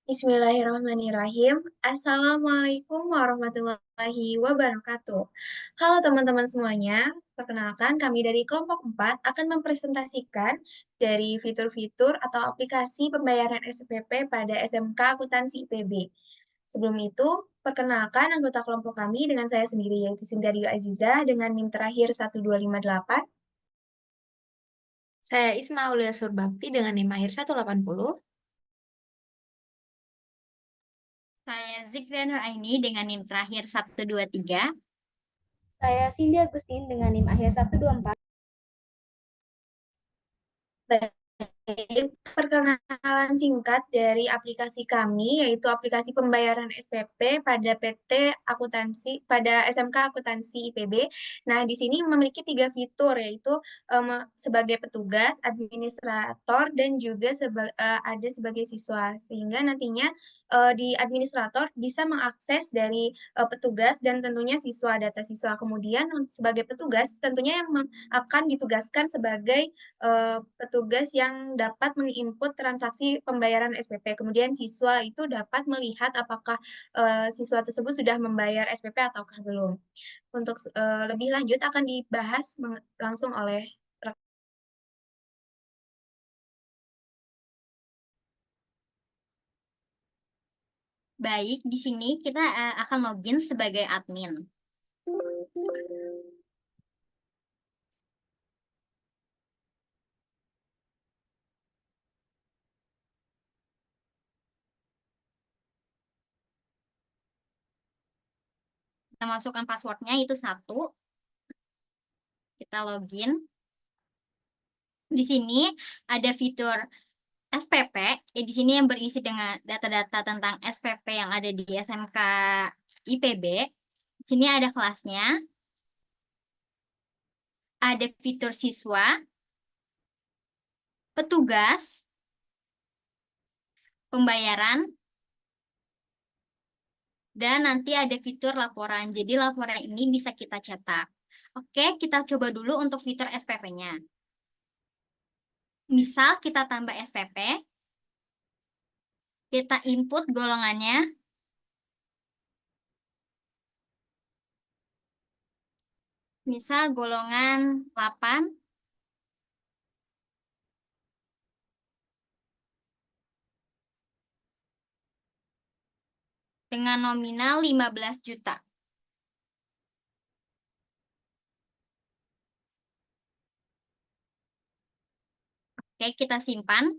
Bismillahirrahmanirrahim. Assalamualaikum warahmatullahi wabarakatuh. Halo teman-teman semuanya, perkenalkan kami dari kelompok 4 akan mempresentasikan dari fitur-fitur atau aplikasi pembayaran SPP pada SMK Akuntansi IPB. Sebelum itu, perkenalkan anggota kelompok kami dengan saya sendiri yaitu Sindario Aziza dengan NIM terakhir 1258. Saya Isma Aulia Surbakti dengan NIM akhir 180. Saya Zikrian Nuraini dengan NIM terakhir 123. Saya Cindy Agustin dengan NIM akhir 124. Baik, perkenalan singkat dari aplikasi kami, yaitu aplikasi pembayaran SPP pada PT Akuntansi, pada SMK Akuntansi IPB. Nah, di sini memiliki tiga fitur, yaitu sebagai petugas, administrator, dan juga ada sebagai siswa. Sehingga nantinya di administrator bisa mengakses dari petugas dan tentunya siswa, data siswa. Kemudian sebagai petugas, tentunya yang akan ditugaskan sebagai petugas yang dapat menginput transaksi pembayaran SPP. Kemudian siswa itu dapat melihat apakah siswa tersebut sudah membayar SPP ataukah belum. Untuk lebih lanjut akan dibahas langsung oleh Baik, di sini kita akan login sebagai admin. Kita masukkan passwordnya itu 1. Kita login. Di sini ada fitur SPP. Di sini yang berisi dengan data-data tentang SPP yang ada di SMK IPB. Di sini ada kelasnya. Ada fitur siswa, petugas, pembayaran, dan nanti ada fitur laporan. Jadi laporan ini bisa kita cetak. Oke, kita coba dulu untuk fitur SPP-nya. Misal kita tambah SPP, kita input golongannya. Misal golongan 8. Dengan nominal 15 juta. Oke, kita simpan.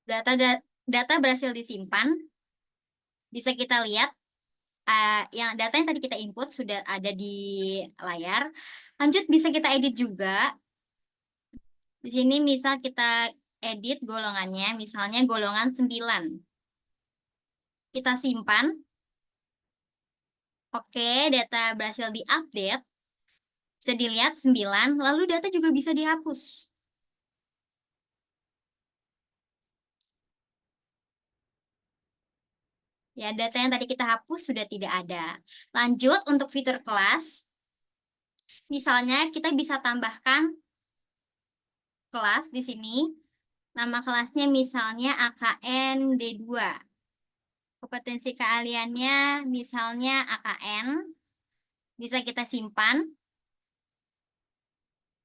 Data berhasil disimpan. Bisa kita lihat data yang tadi kita input sudah ada di layar. Lanjut bisa kita edit juga. Di sini misal kita edit golongannya, misalnya golongan 9. Kita simpan. Oke, data berhasil diupdate. Bisa dilihat 9, lalu data juga bisa dihapus. Ya, data yang tadi kita hapus sudah tidak ada. Lanjut untuk fitur kelas. Misalnya kita bisa tambahkan kelas di sini. Nama kelasnya misalnya AKN D2. Kompetensi keahliannya misalnya AKN. Bisa kita simpan.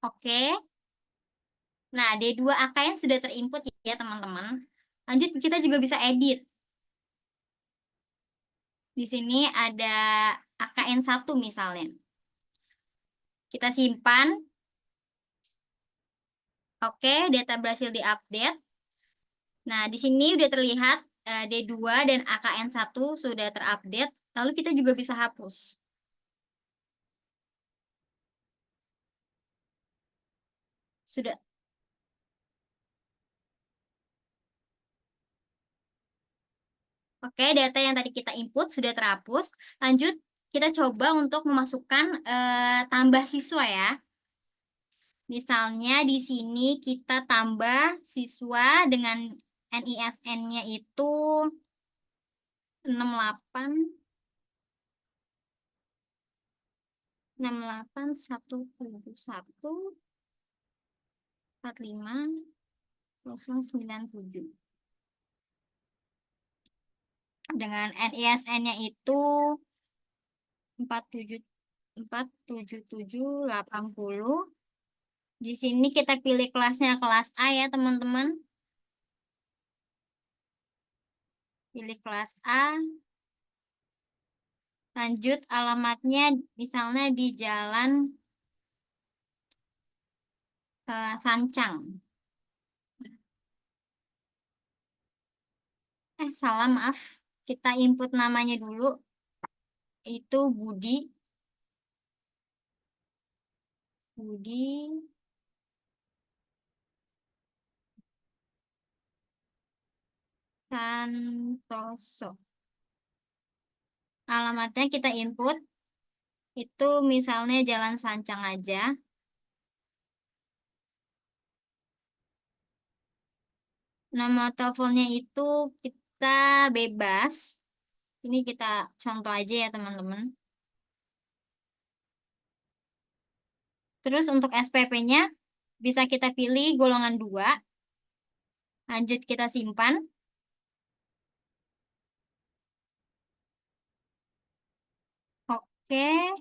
Oke. Nah, D2 AKN sudah terinput ya, teman-teman. Lanjut, kita juga bisa edit. Di sini ada AKN 1 misalnya. Kita simpan. Oke, data berhasil diupdate. Nah, di sini udah terlihat D2 dan AKN 1 sudah terupdate. Lalu kita juga bisa hapus. Sudah. Oke, data yang tadi kita input sudah terhapus. Lanjut, kita coba untuk memasukkan tambah siswa ya. Misalnya di sini kita tambah siswa dengan NISN-nya itu 68 171 45 097. Dengan NISN-nya itu 47780. Di sini kita pilih kelasnya kelas A ya, teman-teman. Pilih kelas A. Lanjut alamatnya misalnya di Jalan Sancang. Salah, maaf. Kita input namanya dulu. Itu Budi. Budi Santoso. Alamatnya kita input. Itu misalnya Jalan Sancang aja. Nama teleponnya itu kita bebas. Ini kita contoh aja ya, teman-teman. Terus untuk SPP-nya bisa kita pilih golongan 2. Lanjut kita simpan. Oke.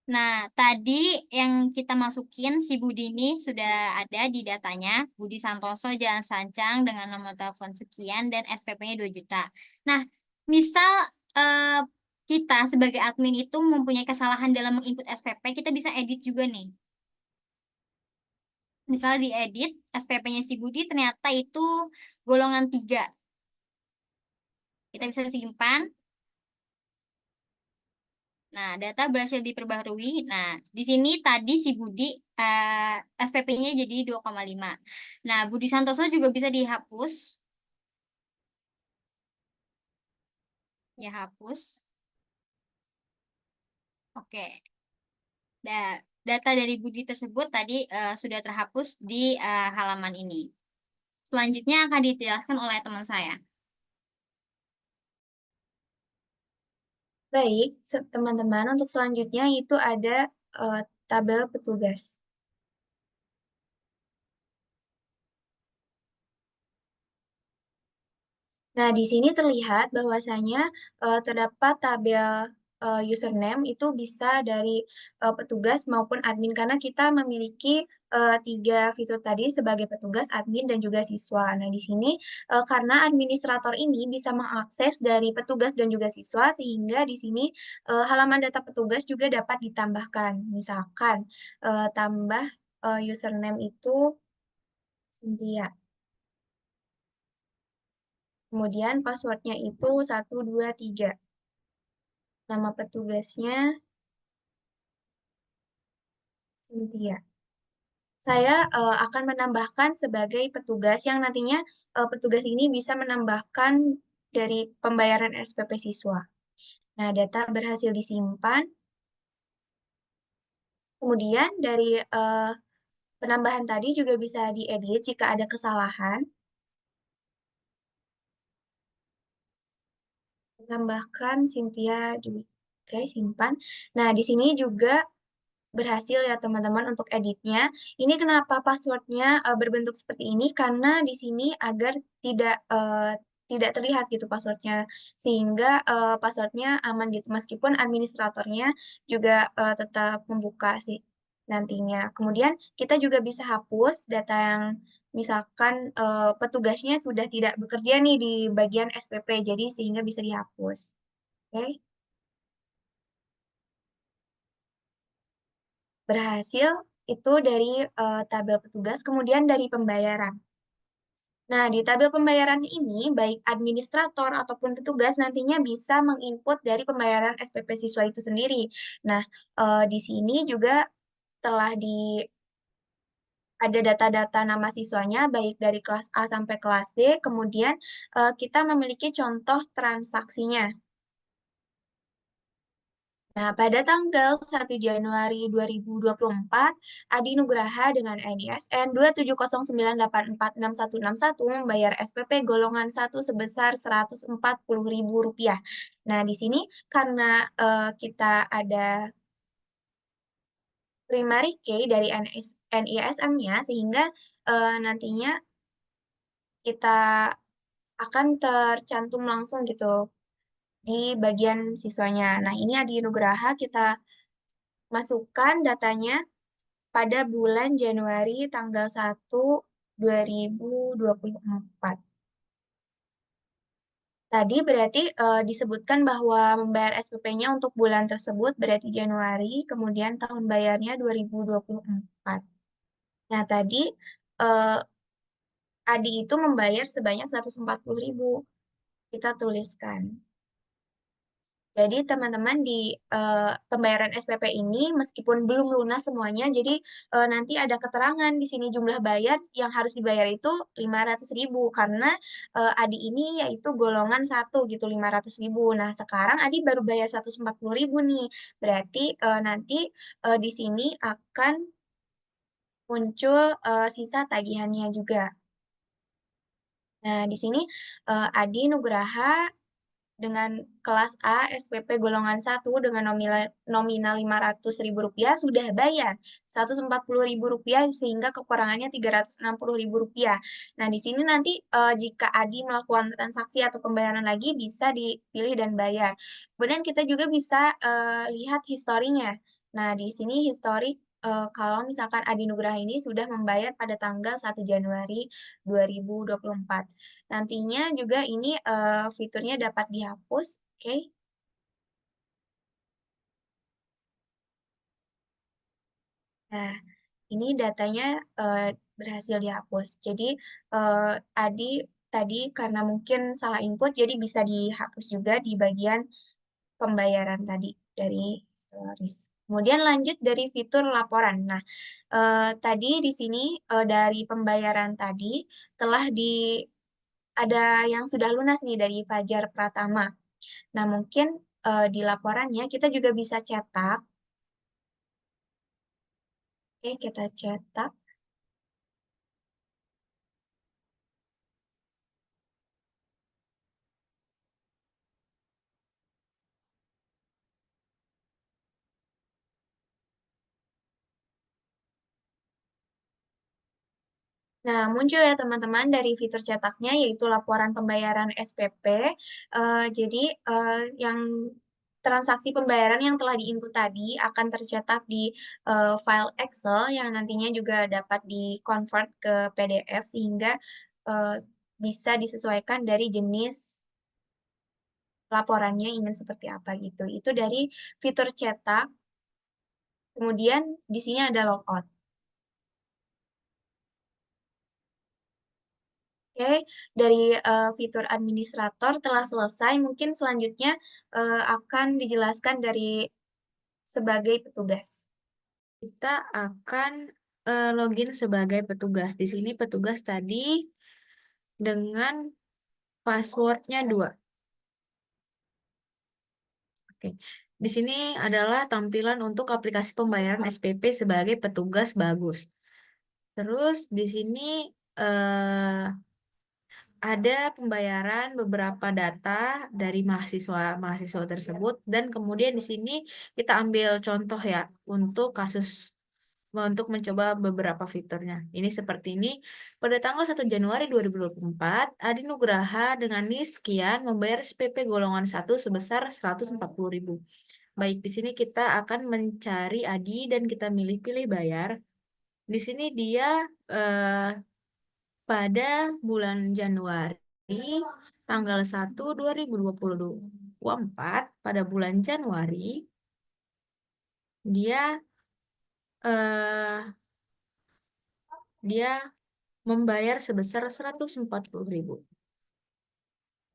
Nah, tadi yang kita masukin si Budi ini sudah ada di datanya. Budi Santoso, Jalan Sancang dengan nomor telepon sekian dan SPP-nya 2 juta. Nah, misal kita sebagai admin itu mempunyai kesalahan dalam menginput SPP, kita bisa edit juga nih. Misalnya diedit, SPP-nya si Budi ternyata itu golongan 3. Kita bisa simpan. Nah, data berhasil diperbarui. Nah, di sini tadi si Budi SPP-nya jadi 2,5. Nah, Budi Santoso juga bisa dihapus. Ya, hapus. Oke. Data dari Budi tersebut tadi sudah terhapus di halaman ini. Selanjutnya akan dijelaskan oleh teman saya. Baik, teman-teman, untuk selanjutnya itu ada tabel petugas. Nah, di sini terlihat bahwasanya terdapat tabel username itu bisa dari petugas maupun admin karena kita memiliki 3 fitur tadi sebagai petugas, admin, dan juga siswa. Nah, di sini karena administrator ini bisa mengakses dari petugas dan juga siswa sehingga di sini halaman data petugas juga dapat ditambahkan. Misalkan tambah username itu Cynthia. Kemudian passwordnya itu 123. Nama petugasnya Cynthia. Saya akan menambahkan sebagai petugas yang nantinya petugas ini bisa menambahkan dari pembayaran SPP siswa. Nah, data berhasil disimpan. Kemudian dari penambahan tadi juga bisa diedit jika ada kesalahan. Tambahkan Cynthia Dwi. Oke, simpan. Nah, di sini juga berhasil ya teman-teman untuk editnya. Ini kenapa passwordnya berbentuk seperti ini? Karena di sini agar tidak terlihat gitu passwordnya, sehingga passwordnya aman gitu. Meskipun administratornya juga tetap membuka sih nantinya. Kemudian kita juga bisa hapus data yang misalkan petugasnya sudah tidak bekerja nih di bagian SPP, jadi sehingga bisa dihapus. Oke. Berhasil itu dari tabel petugas, kemudian dari pembayaran. Nah, di tabel pembayaran ini, baik administrator ataupun petugas nantinya bisa menginput dari pembayaran SPP siswa itu sendiri. Nah, di sini juga telah ada data-data nama siswanya, baik dari kelas A sampai kelas D, kemudian kita memiliki contoh transaksinya. Nah, pada tanggal 1 Januari 2024, Adi Nugraha dengan NISN 27098466161 membayar SPP golongan 1 sebesar Rp140.000. Nah, di sini karena kita ada primary key dari NISM-nya, sehingga nantinya kita akan tercantum langsung gitu di bagian siswanya. Nah, ini Adi Nugraha kita masukkan datanya pada bulan Januari tanggal 1 2024. Tadi berarti disebutkan bahwa membayar SPP-nya untuk bulan tersebut berarti Januari, kemudian tahun bayarnya 2024. Nah, tadi eh, Adi itu membayar sebanyak 140.000. Kita tuliskan. Jadi teman-teman di pembayaran SPP ini meskipun belum lunas semuanya, jadi nanti ada keterangan di sini jumlah bayar yang harus dibayar itu 500.000 karena Adi ini yaitu golongan 1 gitu 500.000. Nah sekarang Adi baru bayar 140.000 nih, berarti nanti di sini akan muncul sisa tagihannya juga. Nah di sini Adi Nugraha dengan kelas A SPP golongan 1 dengan nominal Rp500.000 sudah bayar Rp140.000 sehingga kekurangannya Rp360.000. Nah, di sini nanti jika Adi melakukan transaksi atau pembayaran lagi bisa dipilih dan bayar. Kemudian kita juga bisa lihat historinya. Nah, di sini histori kalau misalkan Adi Nugraha ini sudah membayar pada tanggal 1 Januari 2024. Nantinya juga ini fiturnya dapat dihapus, oke? Nah, ini datanya berhasil dihapus. Jadi Adi tadi karena mungkin salah input, jadi bisa dihapus juga di bagian pembayaran tadi dari stories. Kemudian lanjut dari fitur laporan. Nah, tadi di sini dari pembayaran tadi telah ada yang sudah lunas nih dari Fajar Pratama. Nah, mungkin di laporannya kita juga bisa cetak. Oke, kita cetak. Nah, muncul ya teman-teman dari fitur cetaknya yaitu laporan pembayaran SPP. Jadi yang transaksi pembayaran yang telah diinput tadi akan tercetak di file Excel yang nantinya juga dapat di-convert ke PDF sehingga eh, bisa disesuaikan dari jenis laporannya ingin seperti apa gitu. Itu dari fitur cetak. Kemudian di sini ada logout. Oke, dari fitur administrator telah selesai. Mungkin selanjutnya akan dijelaskan dari sebagai petugas. Kita akan login sebagai petugas. Di sini petugas tadi dengan passwordnya 2. Oke. Di sini adalah tampilan untuk aplikasi pembayaran SPP sebagai petugas bagus. Terus di sini ada pembayaran beberapa data dari mahasiswa tersebut dan kemudian di sini kita ambil contoh ya untuk untuk mencoba beberapa fiturnya. Ini seperti ini. Pada tanggal 1 Januari 2024, Adi Nugraha dengan NIS sekian membayar SPP golongan 1 sebesar 140.000. Baik, di sini kita akan mencari Adi dan kita pilih bayar. Di sini dia pada bulan Januari tanggal 1 2024 pada bulan Januari dia eh, dia membayar sebesar 140.000.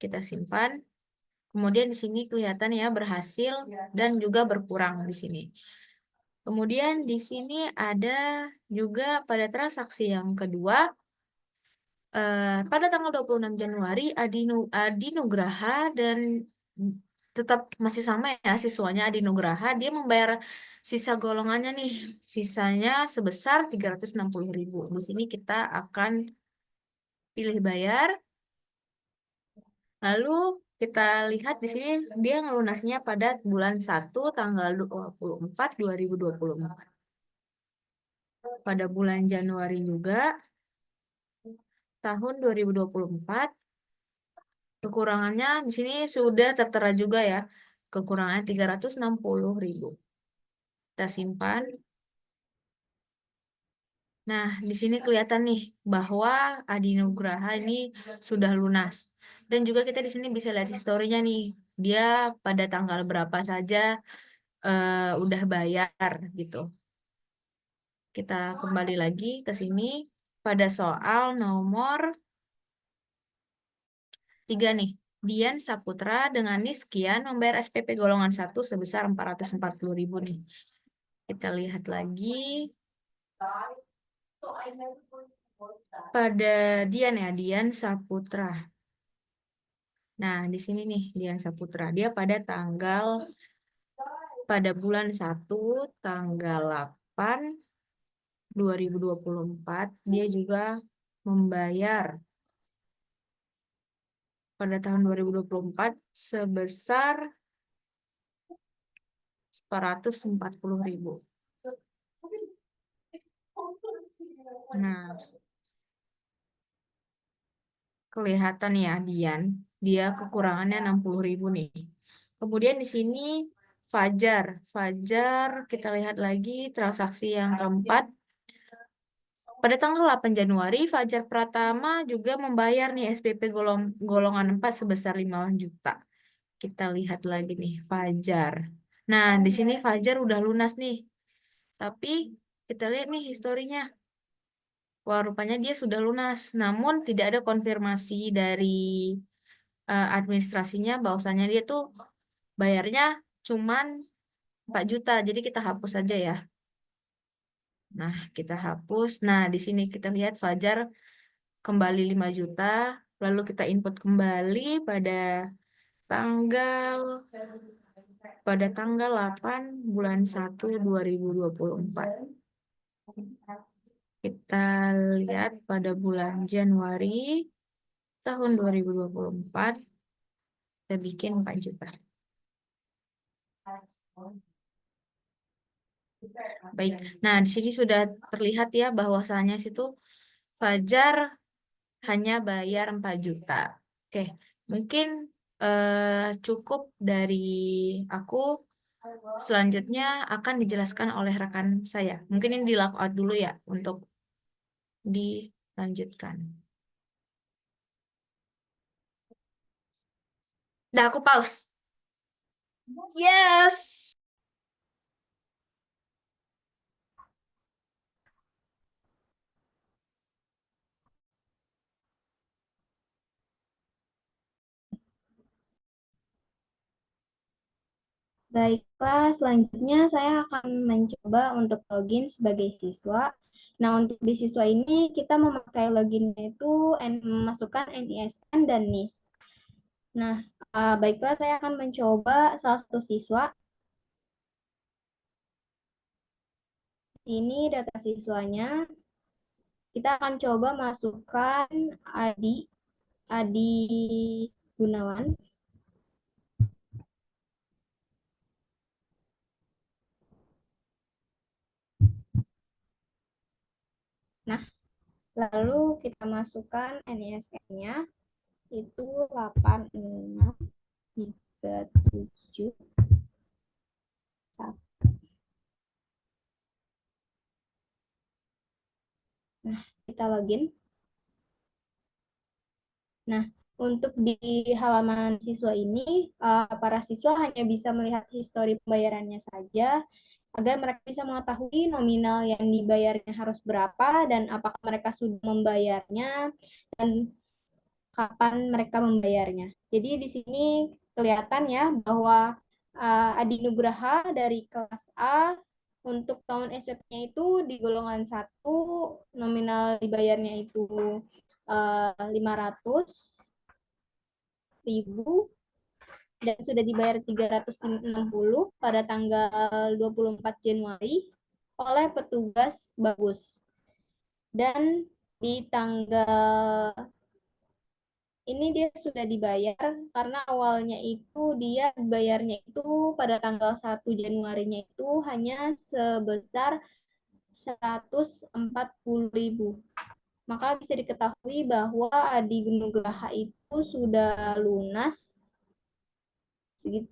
Kita simpan. Kemudian di sini kelihatan ya berhasil dan juga berkurang di sini. Kemudian di sini ada juga pada transaksi yang kedua pada tanggal 26 Januari Adi Nugraha dan tetap masih sama ya siswanya Adi Nugraha dia membayar sisa golongannya nih sisanya sebesar 360.000. Di sini kita akan pilih bayar. Lalu kita lihat di sini dia ngelunasnya pada bulan 1 tanggal 24 2024. pada bulan Januari juga tahun 2024. Kekurangannya di sini sudah tertera juga ya. Kekurangannya 360.000. Kita simpan. Nah, di sini kelihatan nih bahwa Adi Nugraha ini sudah lunas. Dan juga kita di sini bisa lihat historinya nih. Dia pada tanggal berapa saja udah bayar gitu. Kita kembali lagi ke sini pada soal nomor 3 nih. Dian Saputra dengan NIS sekian membayar SPP golongan 1 sebesar 440.000 nih. Kita lihat lagi pada Dian ya, Dian Saputra. Nah, di sini nih Dian Saputra. Dia pada bulan 1 tanggal 8 2024 dia juga membayar pada tahun 2024 sebesar 440.000. Nah, kelihatan ya dia kekurangannya 60.000 nih. Kemudian di sini Fajar kita lihat lagi transaksi yang keempat. Pada tanggal 8 Januari, Fajar Pratama juga membayar nih SPP golongan 4 sebesar 5 juta. Kita lihat lagi nih Fajar. Nah, di sini Fajar udah lunas nih. Tapi kita lihat nih historinya. Wah, rupanya dia sudah lunas. Namun tidak ada konfirmasi dari administrasinya bahwasanya dia tuh bayarnya cuman 4 juta. Jadi kita hapus saja ya. Nah, kita hapus. Nah, di sini kita lihat Fajar kembali 5 juta. Lalu kita input kembali tanggal pada tanggal 8 bulan 1 2024. Kita lihat pada bulan Januari tahun 2024 kita bikin 4 juta. Baik. Nah, di sini sudah terlihat ya bahwasanya situ Fajar hanya bayar 4 juta. Oke, mungkin cukup dari aku. Selanjutnya akan dijelaskan oleh rekan saya. Mungkin ini di log out dulu ya untuk dilanjutkan. Nah, aku pause. Yes. Baiklah, selanjutnya saya akan mencoba untuk login sebagai siswa. Nah, untuk di siswa ini kita memakai loginnya itu memasukkan NISN dan NIS. Nah, baiklah saya akan mencoba salah satu siswa. Ini data siswanya. Kita akan coba masukkan Adi Gunawan. Nah, lalu kita masukkan NISN-nya itu 8637. Nah, kita login. Nah, untuk di halaman siswa ini, para siswa hanya bisa melihat histori pembayarannya saja, agar mereka bisa mengetahui nominal yang dibayarnya harus berapa, dan apakah mereka sudah membayarnya, dan kapan mereka membayarnya. Jadi di sini kelihatan ya bahwa Adi Nugraha dari kelas A untuk tahun SPP-nya itu di golongan 1 nominal dibayarnya itu 500.000 dan sudah dibayar 360 pada tanggal 24 Januari oleh petugas Bagus. Dan di tanggal ini dia sudah dibayar karena awalnya itu dia bayarnya itu pada tanggal 1 Januarinya itu hanya sebesar 140.000. Maka bisa diketahui bahwa Adi Nugraha itu sudah lunas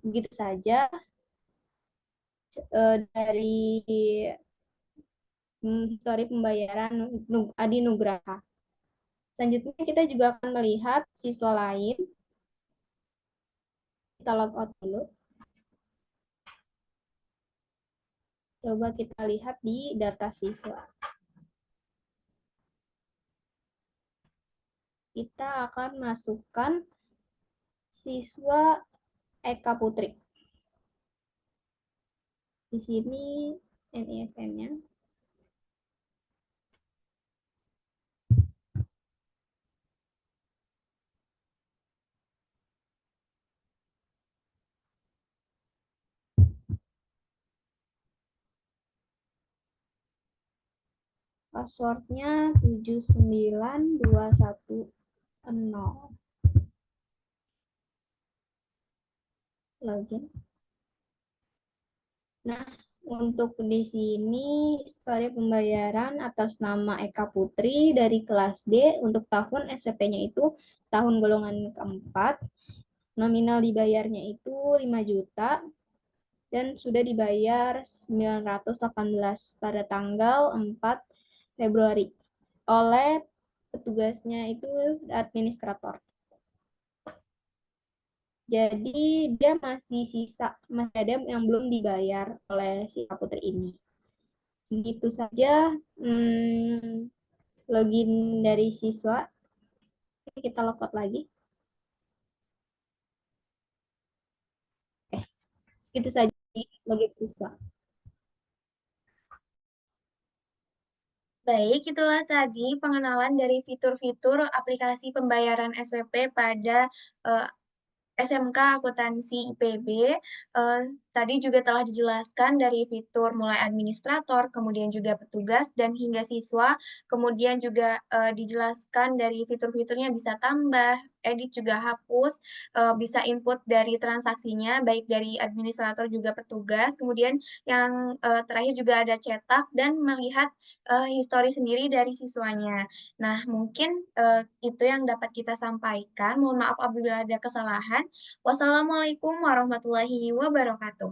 begitu saja dari histori pembayaran Adi Nugraha. Selanjutnya kita juga akan melihat siswa lain. Kita log out dulu. Coba kita lihat di data siswa. Kita akan masukkan siswa Eka Putri. Di sini NISN-nya. Passwordnya 79210. Login. Nah, untuk di sini histori pembayaran atas nama Eka Putri dari kelas D untuk tahun SPP-nya itu tahun golongan keempat. Nominal dibayarnya itu 5 juta dan sudah dibayar 918 pada tanggal 4 Februari oleh petugasnya itu administrator. Jadi dia masih ada yang belum dibayar oleh si Putri ini. Segitu saja login dari siswa. Kita logout lagi. Segitu saja login siswa. Baik, itulah tadi pengenalan dari fitur-fitur aplikasi pembayaran SPP pada SMK Akuntansi IPB. Tadi juga telah dijelaskan dari fitur mulai administrator, kemudian juga petugas, dan hingga siswa. Kemudian juga dijelaskan dari fitur-fiturnya bisa tambah, edit juga hapus, bisa input dari transaksinya, baik dari administrator juga petugas. Kemudian yang terakhir juga ada cetak dan melihat histori sendiri dari siswanya. Nah, mungkin itu yang dapat kita sampaikan. Mohon maaf apabila ada kesalahan. Wassalamualaikum warahmatullahi wabarakatuh.